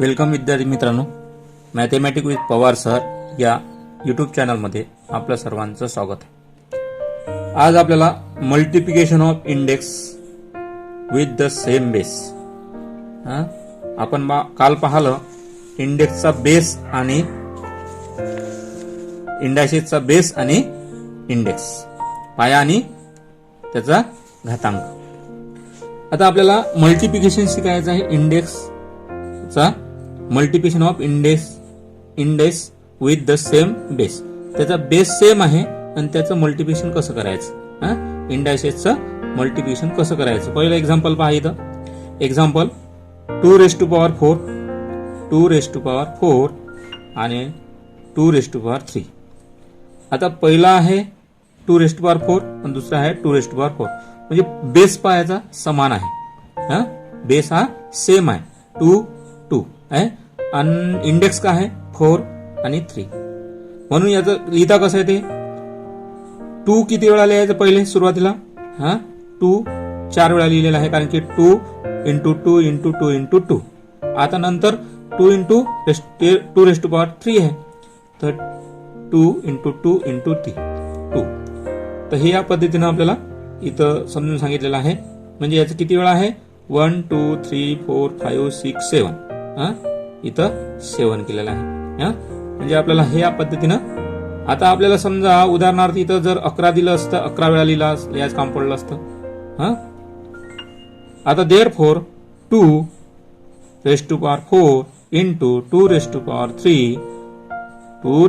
Welcome विद्यार्थी मित्रांनो, mathematics with Pawar sir या यूट्यूब चॅनलमध्ये आपलं सर्वांचं स्वागत आहे। आज आपल्याला multiplication of index with the same base आपण काल पाहिलं इंडेक्सचा बेस आणि इंडायसेसचा बेस आणि इंडेक्स पाया आणि त्याचा घातांक। आता आपल्याला मल्टिप्लिकेशन शिकायचं आहे इंडेक्सचा multiplication of index with the same base. त्याचा बेस सेम आहे आणि त्याचं मल्टिप्लिकेशन कसं करायचं, इंडायसेसचं मल्टिप्लिकेशन कसं करायचं। पहिलं एक्झाम्पल पहा इथं। Example 2 raised to power 4, 2 raised to power 4 आणि 2 raised to power 3। आता पहिला आहे 2 raised to power 4 आणि दुसरा आहे 2 raised to power 4, म्हणजे बेस पायाचा समान आहे, बेस हा सेम आहे 2 2 आहे आणि इंडेक्स काय आहे 4 आणि 3। म्हणून याचं लिहिता कसं आहे ते 2 किती वेळा लिहायचं पहिले सुरुवातीला 2 4 वेळा लिहिलेला आहे, कारण की 2 into 2 into 2 into 2। आता नंतर 2 into 2 raised to power 3 आहे, तर 2 into 2 into 2। तर हे या पद्धतीने आपल्याला इथं समजून सांगितलेलं आहे। म्हणजे याचं किती वेळा आहे 1 2 3 4 5 6 7, इथं 7 केलेलं आहे। म्हणजे आपल्याला हे या पद्धतीनं। आता आपल्याला समजा उदाहरणार्थ इथं जर 11 दिलं असतं, 11 वेळा लिहायचं काम पडलं असतं। आता therefore 2 raised to power 4 into 2 raised to power 3, 2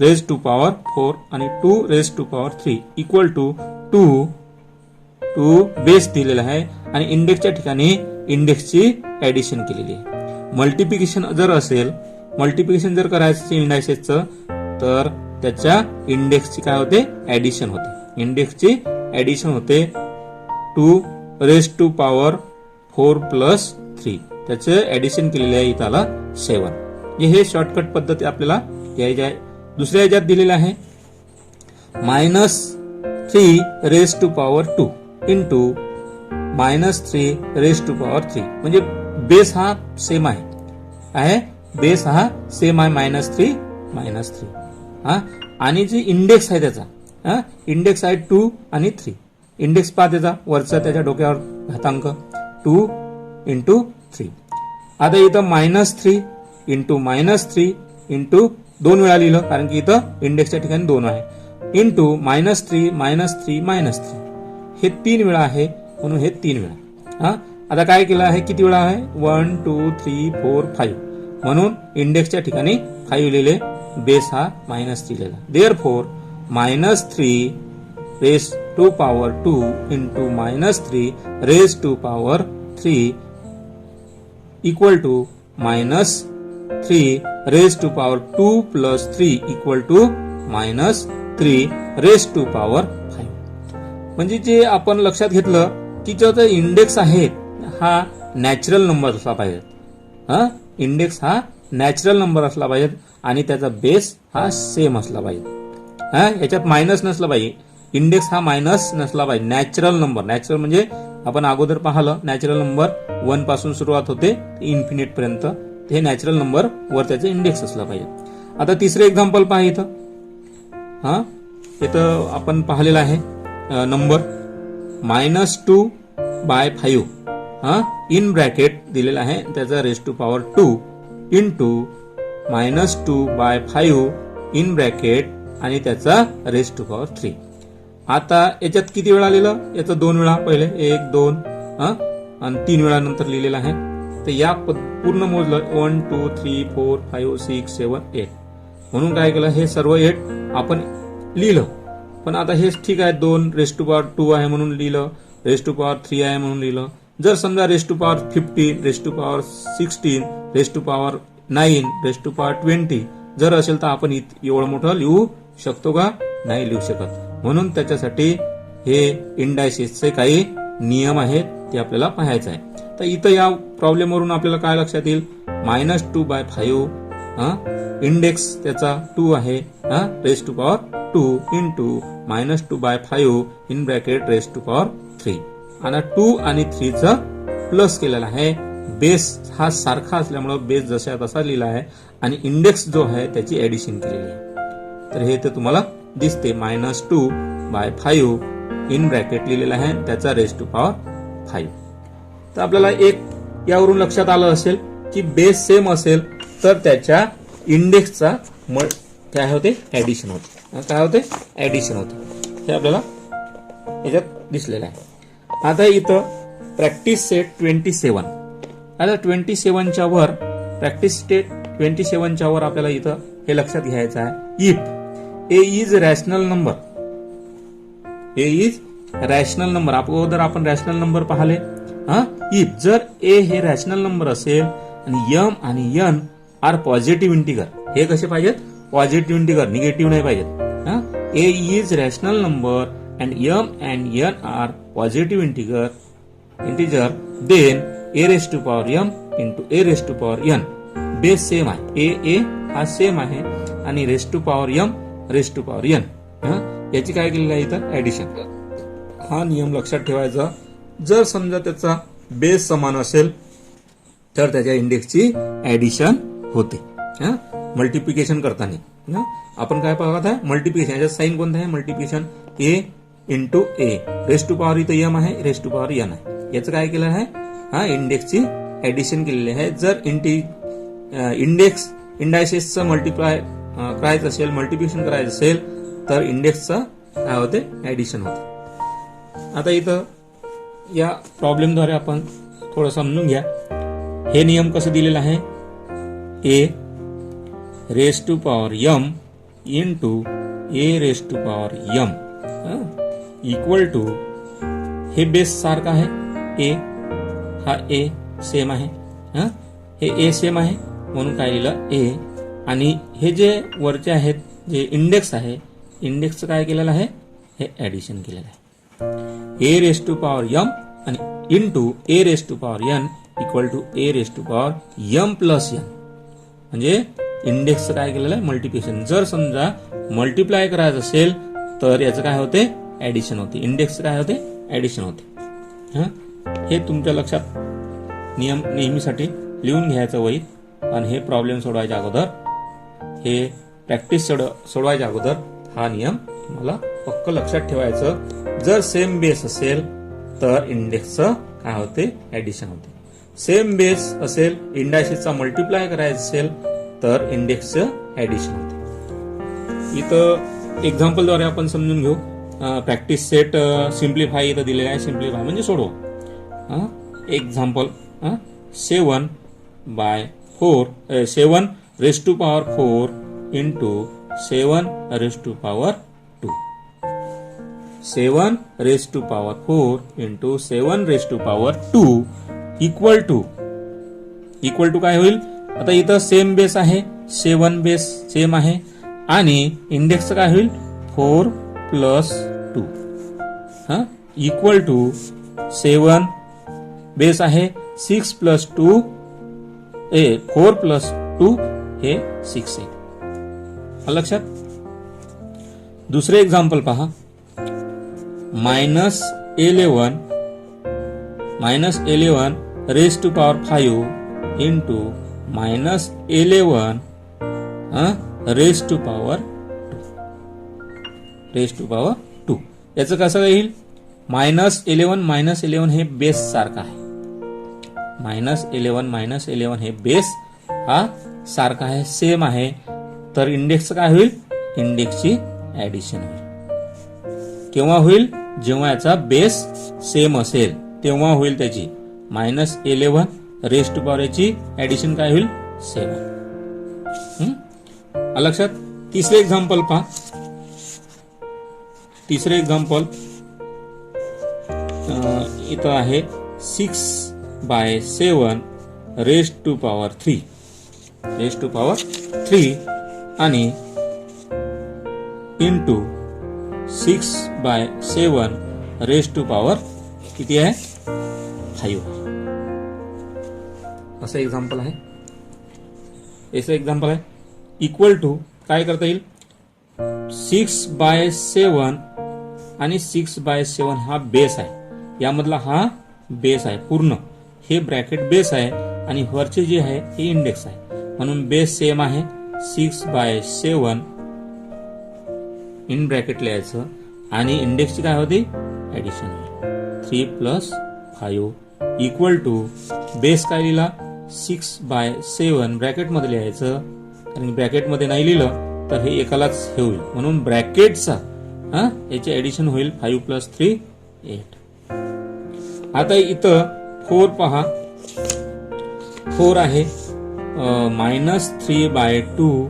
raised to power 4 आणि 2 raised to power 3 equal to 2 base दिलेला आहे आणि इंडेक्सच्या ठिकाणी इंडेक्सची ऍडिशन केलेली आहे। मल्टिप्लिकेशन जर असेल, मल्टिप्लिकेशन जर करायचं इंडायसेसचं, तर त्याच्या इंडेक्सची काय होते ऍडिशन होते। इंडेक्सची ऍडिशन होते 2 raised to power 4 plus 3, त्याचे ऍडिशन केलेले आहे इथं आला 7। हे शॉर्टकट पद्धती आपल्याला यायची आहे। दुसऱ्या याच्यात दिलेलं आहे -3 raised to power 2 into -3 raised to power 3, म्हणजे बेस हा सेम आहे, बेस हा सेम आहे -3 आणि जे इंडेक्स आहे त्याचा इंडेक्स आहे 2 आणि 3। इंडेक्स पहा त्याचा वरचा त्याच्या डोक्यावर घातांक 2 into 3। आता इथं -3 into -3 into 2 वेळा लिहिलं, कारण की इथं इंडेक्सच्या ठिकाणी 2 आहे, इंटू -3 -3 हे 3 वेळा आहे, म्हणून हे 3 वेळा। आता काय केलं आहे, किती वेळा आहे 1 2 3 4 5, म्हणून इंडेक्सच्या ठिकाणी 5 लिहिले, बेस हा -3 लिहिला। therefore -3 raised to power 2 into -3 raised to power 3 equal to -3 raised to power 2 plus 3 equal to -3 raised to power 5। म्हणजे जे आपण लक्षात घेतलं की जो इंडेक्स आहे हा नॅचरल नंबर असला पाहिजे, इंडेक्स हा नॅचरल नंबर असला पाहिजे आणि त्याचा बेस हा सेम असला पाहिजे, याच्यात मायनस नसला पाहिजे, इंडेक्स हा मायनस नसला पाहिजे। नॅचरल नंबर, नॅचरल म्हणजे आपण अगोदर पाहिलं नॅचरल नंबर 1 पासून सुरुवात होते इन्फिनिट पर्यंत, हे नॅचरल नंबर वर त्याचं इंडेक्स असला पाहिजे। आता तिसरे एक्झाम्पल पहा इथं, इथं आपण पाहिलेलं आहे नंबर -2/5 इन ब्रॅकेट दिलेला आहे, त्याचा raised to power 2 into -2/5 in bracket आणि त्याचा रेस्ट टू पॉवर 3। आता याच्यात किती वेळा लिहिलं, याचं 2 वेळा, पहिले 1 2 आणि 3 वेळा नंतर लिहिलेलं आहे। तर या पूर्ण मोजलं 1 2 3 4 5 6 7 8, म्हणून काय केलं हे सर्व 8 आपण लिहिलं। पण आता हेच ठीक आहे, 2 raised to power 2 आहे म्हणून लिहिलं, raised to power 3 आहे म्हणून लिहिलं। जर समजा raised to power 15 raised to power 16 raised to power 9 raised to power 20 जर असेल तर आपण एवढं मोठं लिहू शकतो का, नाही लिहू शकत। म्हणून त्याच्यासाठी हे इंडायसेसचे काही नियम आहेत ते आपल्याला पाहायचं आहे। तर इथं या प्रॉब्लेम वरून आपल्याला काय लक्षात येईल, -2/5 इंडेक्स त्याचा 2 आहे, raised to power 2 into -2/5 in bracket raised to power 3 आणि 2 आणि 3 चं प्लस केलेलं आहे, बेस हा सारखा असल्यामुळं बेस जसा तसा लिहिला आहे आणि इंडेक्स जो आहे त्याची ऍडिशन केलेली आहे. तर हे तर तुम्हाला दिसते -2/5 इन ब्रॅकेट लिहिलेला आहे, त्याचा रेस टू पॉवर 5. तर आपल्याला एक यावरून लक्षात आलं असेल की बेस सेम असेल तर त्याच्या इंडेक्सचा काय होते, ऍडिशन होते. काय होते, ऍडिशन होते. हे आपल्याला याच्यात दिसलेलं आहे. आता इथं प्रॅक्टिस सेट 27. आता 27च्या वर प्रॅक्टिस सेट 27च्या वर आपल्याला इथं हे लक्षात घ्यायचं आहे, if A is rational number, A is rational number. अगोदर आपण रॅशनल नंबर पाहिले. इफ जर ए हे रॅशनल नंबर असेल आणि एम आणि एन आर पॉझिटिव्ह इंटिगर, हे कसे पाहिजेत, पॉझिटिव्ह इंटिगर, निगेटिव्ह नाही पाहिजेत. A is rational number and m and n are positive integer, then a raise to power m into a raise to power n base same आहे. A हा same आहे आणि raise to power m raise to power n, याची काय केलेलं आहे इथं, addition. हा नियम लक्षात ठेवायचा. जर समजा त्याचा बेस समान असेल तर त्याच्या इंडेक्सची ऍडिशन होते. मल्टिप्लिकेशन करताना आपण काय पाहत आहे, मल्टिप्लिकेशन. याचा साईन कोणता आहे, multiplication. A into a raise to power इथं एम आहे, रेस टू पॉवर एन आहे. याचं काय केलं आहे, इंडेक्सची ऍडिशन केलेली आहे. जर इंडायसेसचं मल्टिप्लाय करायचं असेल, मल्टिप्लिकेशन करायचं असेल तर इंडेक्सचं काय होते, ऍडिशन होते. आता इथं या प्रॉब्लेमद्वारे आपण थोडं समजून घ्या. हे नियम कसं दिलेलं आहे, a raise to power m into a raise to power m equal to, हे बेस सारखा आहे, ए हा ए सेम आहे, हे ए सेम आहे म्हणून काय लिहिलं ए, आणि हे जे वरचे आहेत जे इंडेक्स आहे, इंडेक्सचं काय केलेलं आहे, हे ऍडिशन केलेलं आहे. A raise to power m आणि into a raise to power n equal to a raise to power m plus n, म्हणजे इंडेक्सचं काय केलेलं आहे, मल्टिप्लिकेशन. जर समजा मल्टिप्लाय करायचं असेल तर याचं काय होते, ऍडिशन होते. इंडेक्सचं काय होते, ऍडिशन होते. हे तुमच्या लक्षात नियम नेहमीसाठी लिहून घ्यायचं वहीत. आणि हे प्रॉब्लेम सोडवायच्या अगोदर, हे प्रॅक्टिस सोडवायच्या अगोदर हा नियम तुम्हाला पक्क लक्षात ठेवायचं. जर सेम बेस असेल तर इंडेक्सचं काय होते, ऍडिशन होते. सेम बेस असेल, इंडायसेसचा मल्टिप्लाय करायचं असेल तर इंडेक्सचं ऍडिशन होते. इथं एक्झाम्पलद्वारे आपण समजून घेऊ. प्रॅक्टिस सेट सिम्प्लिफाय इथं दिलेला आहे. सिम्प्लिफाय म्हणजे सोडवा. Example 7 raise to power 4 into 7 raise to power 2. 7 raise to power 4 into 7 raise to power 2 equal to काय होईल. आता इथं सेम बेस आहे, 7 बेस सेम आहे आणि इंडेक्सचं काय होईल, 4 प्लस 2 इक्वल टू 7 बेस आहे, 6 प्लस 2 4 प्लस 2 हे 6 आहे. लक्षात. दुसरे एक्झाम्पल पहा. -11 raise to power 5 into -11 raise to power 2. याचं कसं येईल, -11 हे बेस सारखा आहे. -11 हे बेस हा सारखा आहे, सेम आहे. तर इंडेक्सचं काय होईल, इंडेक्सची ऍडिशन होईल. केव्हा होईल, जेव्हा याचा बेस सेम असेल तेव्हा होईल त्याची. -11 रेस टू पॉवर याची ऍडिशन काय होईल, सेम आहे. लक्षात. तिसरे एक्झाम्पल पहा. तिसरे एक्झाम्पल इथं आहे 6/7 रेस टू पॉवर 3 आणि इंटू 6/7 रेस टू पॉवर किती आहे, 5. असं एक्झाम्पल आहे. याचं एक्झाम्पल आहे इक्वल टू काय करता येईल, 6/7 आणि 6/7 हा बेस आहे, यामधला हा बेस आहे पूर्ण. हे ब्रॅकेट बेस आहे आणि वरचे जे आहे हे इंडेक्स आहे, म्हणून बेस सेम आहे 6/7 इन ब्रॅकेट लिहायचं आणि इंडेक्सची काय होती ऍडिशन होईल 3 + 5 इक्वल टू बेस काय लिहिला 6/7 ब्रॅकेट मध्ये लिहायचं, कारण ब्रॅकेट मध्ये नाही लिहिलं तर हे एकालाच हे होईल, म्हणून ब्रॅकेटचा याचे ऍडिशन होईल 5 + 3 8. आता इथं 4 पहा, 4 आहे -3/2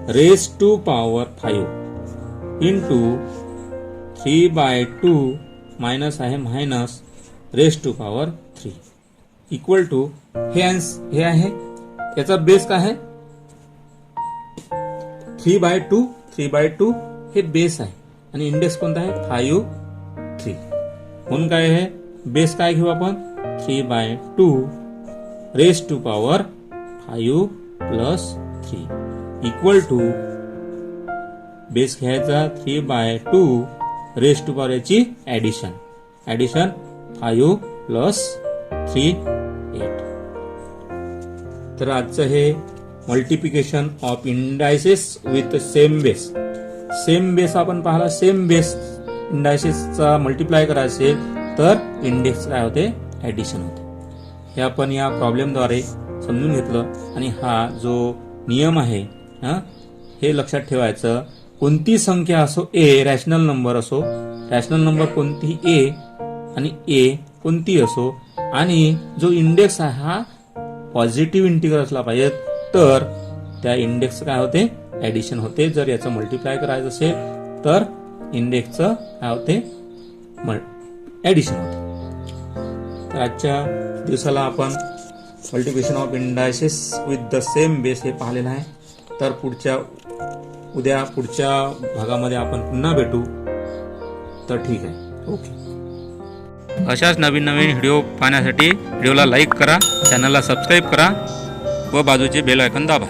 raise to power 5 into 3/2 minus आहे minus raise to power 3 equal to हे आहे, याचा बेस काय आहे 3/2 हे बेस आहे आणि इंडेक्स कोणता आहे 5 3, म्हणून काय आहे बेस काय घेऊ आपण 3/2 raise to power 5 + 3 equal to base घ्यायचा 3/2 रेज टू पॉवर याची ऍडिशन 5 + 3 8. तर आजचं हे multiplication of indices with same base आपण पाहिला, सेम बेस इंडायसेसचा मल्टिप्लाय करायचा असेल तर इंडेक्स काय होते ऍडिशन होते. हे आपण या प्रॉब्लेमद्वारे समजून घेतलं आणि हा जो नियम आहे हे लक्षात ठेवायचं. कोणती संख्या असो ए रॅशनल नंबर कोणती ए आणि ए कोणती असो आणि जो इंडेक्स आहे हा पॉझिटिव्ह इंटिगर असला पाहिजे तर त्या इंडेक्स काय होते ऍडिशन होते. जर याचं मल्टिप्लाय करायचं असेल तर इंडेक्सचं काय होते ऍडिशन होते. तर आजच्या दिवसाला आपण multiplication of indices with the same base हे पाहिलेलं आहे. तर पुढच्या भागामध्ये आपण पुन्हा भेटू. तर ठीक आहे, ओके. अशाच नवीन व्हिडिओ पाहण्यासाठी व्हिडिओला लाईक करा, चॅनलला सबस्क्राईब करा व बाजूचे बेल आयकॉन दाबा.